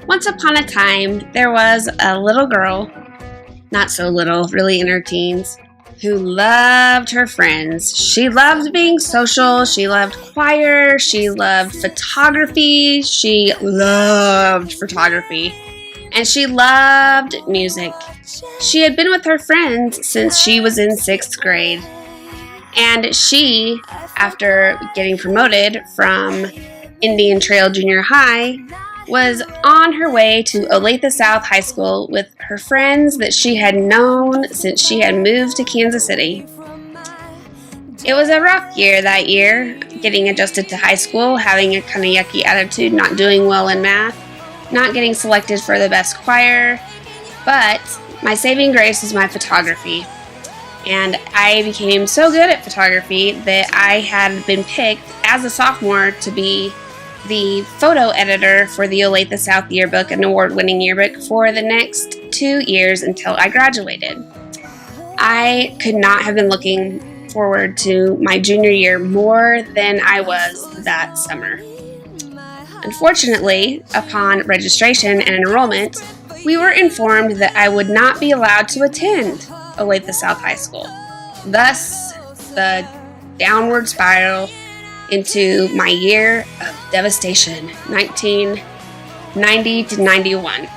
Once upon a time, there was a little girl, not so little, really in her teens, who loved her friends. She loved being social, she loved choir, she loved photography, and she loved music. She had been with her friends since she was in 6th grade. And she, after getting promoted from Indian Trail Junior High, was on her way to Olathe South High School with her friends that she had known since she had moved to Kansas City. It was a rough year that year, getting adjusted to high school, having a kind of yucky attitude, not doing well in math, not getting selected for the best choir, but my saving grace was my photography. And I became so good at photography that I had been picked as a sophomore to be the photo editor for the Olathe South yearbook, an award-winning yearbook, for the next 2 years until I graduated. I could not have been looking forward to my junior year more than I was that summer. Unfortunately, upon registration and enrollment, we were informed that I would not be allowed to attend Olathe South High School. Thus, the downward spiral into my year of devastation, 1990 to 91.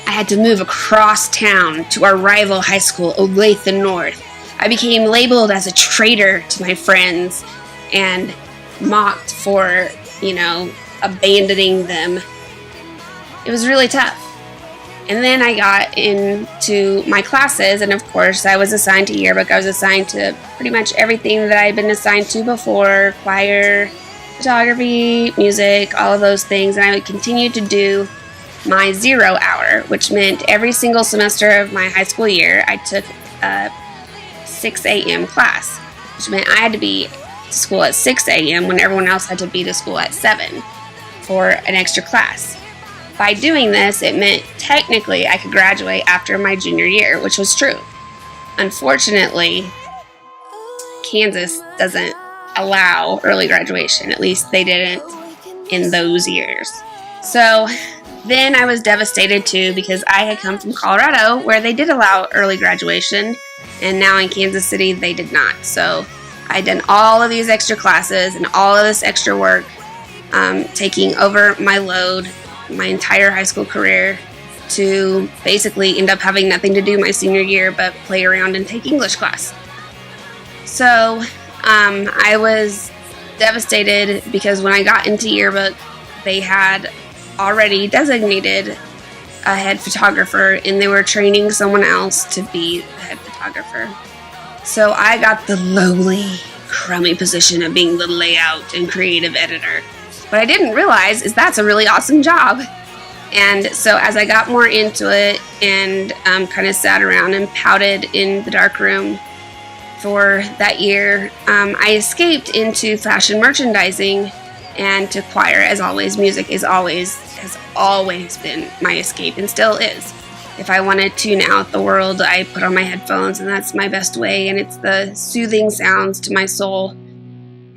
I had to move across town to our rival high school, Olathe North. I became labeled as a traitor to my friends and mocked for, abandoning them. It was really tough. And then I got into my classes, and of course I was assigned to yearbook. I was assigned to pretty much everything that I had been assigned to before: choir, photography, music, all of those things. And I would continue to do my 0 hour, which meant every single semester of my high school year I took a 6 a.m. class, which meant I had to be to school at 6 a.m. when everyone else had to be to school at 7 for an extra class. By doing this, it meant technically I could graduate after my junior year, which was true. Unfortunately, Kansas doesn't allow early graduation. At least they didn't in those years. So then I was devastated too, because I had come from Colorado where they did allow early graduation, and now in Kansas City they did not. So I'd done all of these extra classes and all of this extra work, taking over my load my entire high school career, to basically end up having nothing to do my senior year but play around and take English class. So I was devastated because when I got into yearbook, they had already designated a head photographer and they were training someone else to be the head photographer. So I got the lowly, crummy position of being the layout and creative editor. What I didn't realize is that's a really awesome job. And so as I got more into it and kind of sat around and pouted in the dark room for that year, I escaped into fashion merchandising and to choir. As always, music has always been my escape and still is. If I want to tune out the world, I put on my headphones, and that's my best way, and it's the soothing sounds to my soul.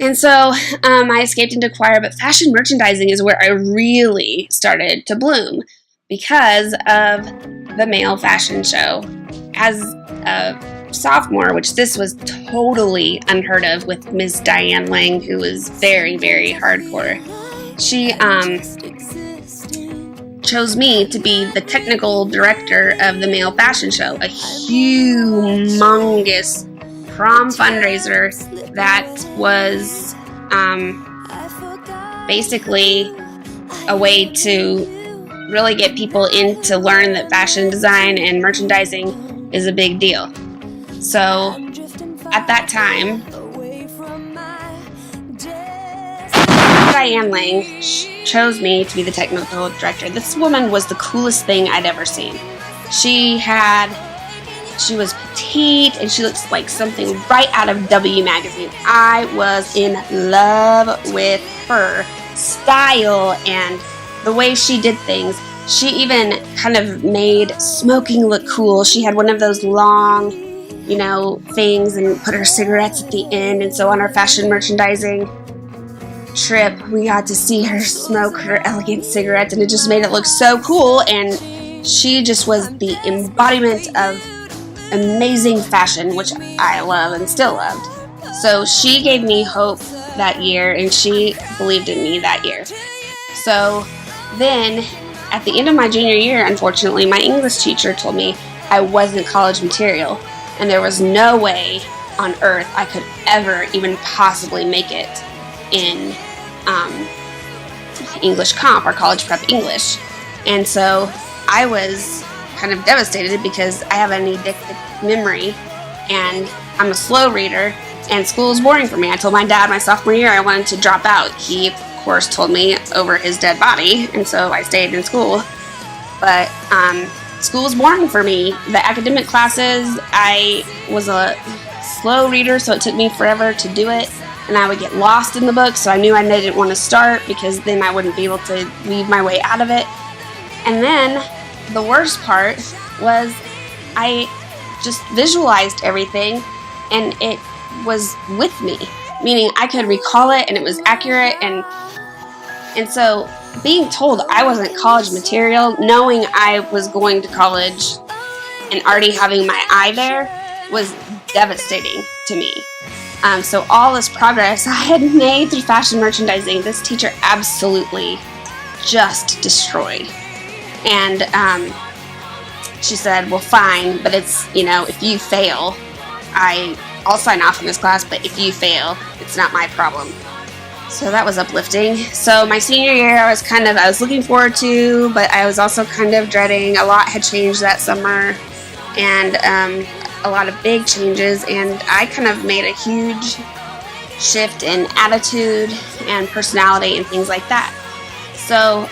And so I escaped into choir, but fashion merchandising is where I really started to bloom because of the male fashion show. As a sophomore, which this was totally unheard of with Miss Diane Lang, who was very, very hardcore, she chose me to be the technical director of the male fashion show, a humongous prom fundraiser that was basically a way to really get people in to learn that fashion design and merchandising is a big deal. So at that time, Diane Lang chose me to be the technical director. This woman was the coolest thing I'd ever seen. She was petite, and she looked like something right out of W magazine. I was in love with her style and the way she did things. She even kind of made smoking look cool. She had one of those long, things, and put her cigarettes at the end. And so on our fashion merchandising, trip, we got to see her smoke her elegant cigarettes, and it just made it look so cool. And she just was the embodiment of amazing fashion, which I love and still loved. So she gave me hope that year, and she believed in me that year. So then, at the end of my junior year, unfortunately, my English teacher told me I wasn't college material, and there was no way on earth I could ever even possibly make it in English comp or college prep English. And so I was kind of devastated because I have an eidetic memory and I'm a slow reader, and school is boring for me. I told my dad my sophomore year I wanted to drop out. He, of course, told me over his dead body, and so I stayed in school. But school was boring for me. The academic classes, I was a slow reader, so it took me forever to do it, and I would get lost in the book, so I knew I didn't want to start because then I wouldn't be able to weave my way out of it. And then the worst part was I just visualized everything, and it was with me, meaning I could recall it and it was accurate, and so being told I wasn't college material, knowing I was going to college and already having my eye there, was devastating to me. So all this progress I had made through fashion merchandising, this teacher absolutely just destroyed. And she said, well, fine, but it's, if you fail, I'll sign off on this class, but if you fail, it's not my problem. So that was uplifting. So my senior year, I was looking forward to, but I was also kind of dreading. A lot had changed that summer, and a lot of big changes, and I kind of made a huge shift in attitude and personality and things like that. So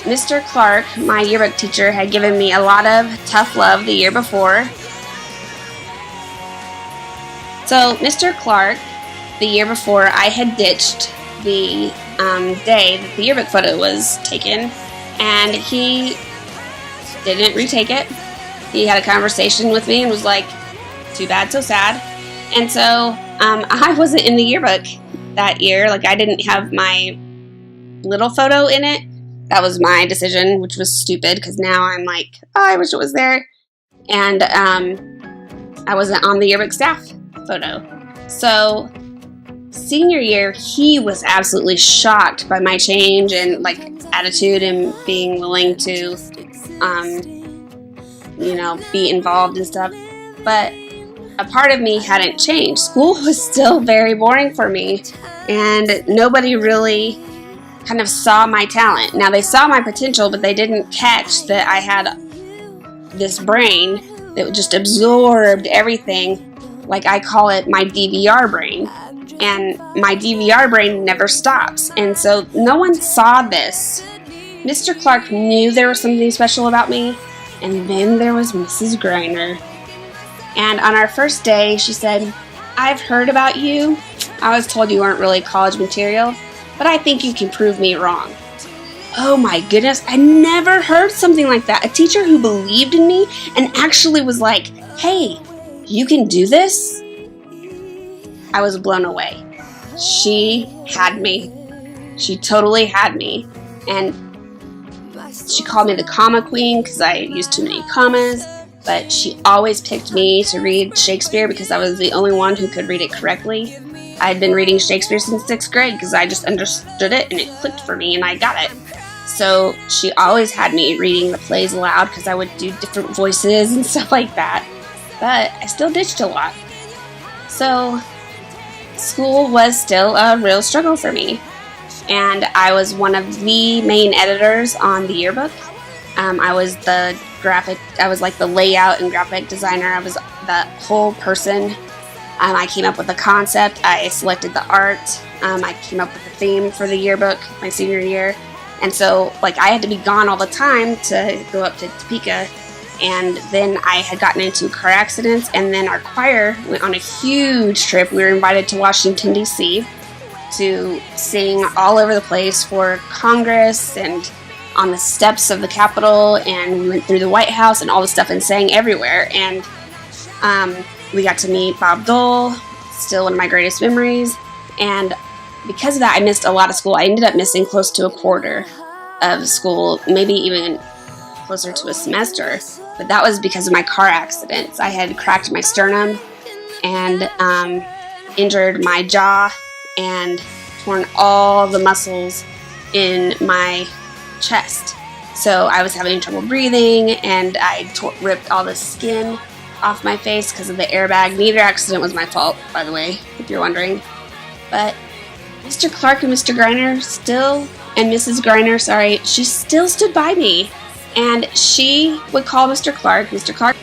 Mr. Clark, my yearbook teacher, had given me a lot of tough love the year before. So Mr. Clark, the year before, I had ditched the day that the yearbook photo was taken, and he didn't retake it. He had a conversation with me and was like, too bad, so sad. And so I wasn't in the yearbook that year. Like, I didn't have my little photo in it. That was my decision, which was stupid, because now I'm like, oh, I wish it was there. And I wasn't on the yearbook staff photo. So senior year, he was absolutely shocked by my change and attitude and being willing to be involved and stuff. But a part of me hadn't changed. School was still very boring for me, and nobody really kind of saw my talent. Now, they saw my potential, but they didn't catch that I had this brain that just absorbed everything. Like, I call it my DVR brain, and my DVR brain never stops. And so no one saw this. Mr. Clark knew there was something special about me, and then there was Mrs. Griner. And on our first day, she said, I've heard about you. I was told you weren't really college material, but I think you can prove me wrong. Oh my goodness, I never heard something like that. A teacher who believed in me and actually was like, hey, you can do this? I was blown away. She had me. She totally had me. And she called me the comma queen because I used too many commas. But she always picked me to read Shakespeare because I was the only one who could read it correctly. I had been reading Shakespeare since 6th grade because I just understood it and it clicked for me and I got it. So she always had me reading the plays aloud because I would do different voices and stuff like that. But I still ditched a lot. So school was still a real struggle for me. And I was one of the main editors on the yearbook. I was like the layout and graphic designer. I was the whole person. I came up with the concept. I selected the art. I came up with the theme for the yearbook my senior year. And so, I had to be gone all the time to go up to Topeka. And then I had gotten into car accidents. And then our choir went on a huge trip. We were invited to Washington, D.C. to sing all over the place for Congress and on the steps of the Capitol, and we went through the White House and all this stuff and sang everywhere. And we got to meet Bob Dole, still one of my greatest memories. And because of that, I missed a lot of school. I ended up missing close to a quarter of school, maybe even closer to a semester. But that was because of my car accidents. I had cracked my sternum and injured my jaw and torn all the muscles in my chest. So I was having trouble breathing, and I ripped all the skin off my face because of the airbag. Neither accident was my fault, by the way, if you're wondering. But Mr. Clark and Mr. Griner still, and Mrs. Griner, sorry, she still stood by me. And she would call Mr. Clark. Mr. Clark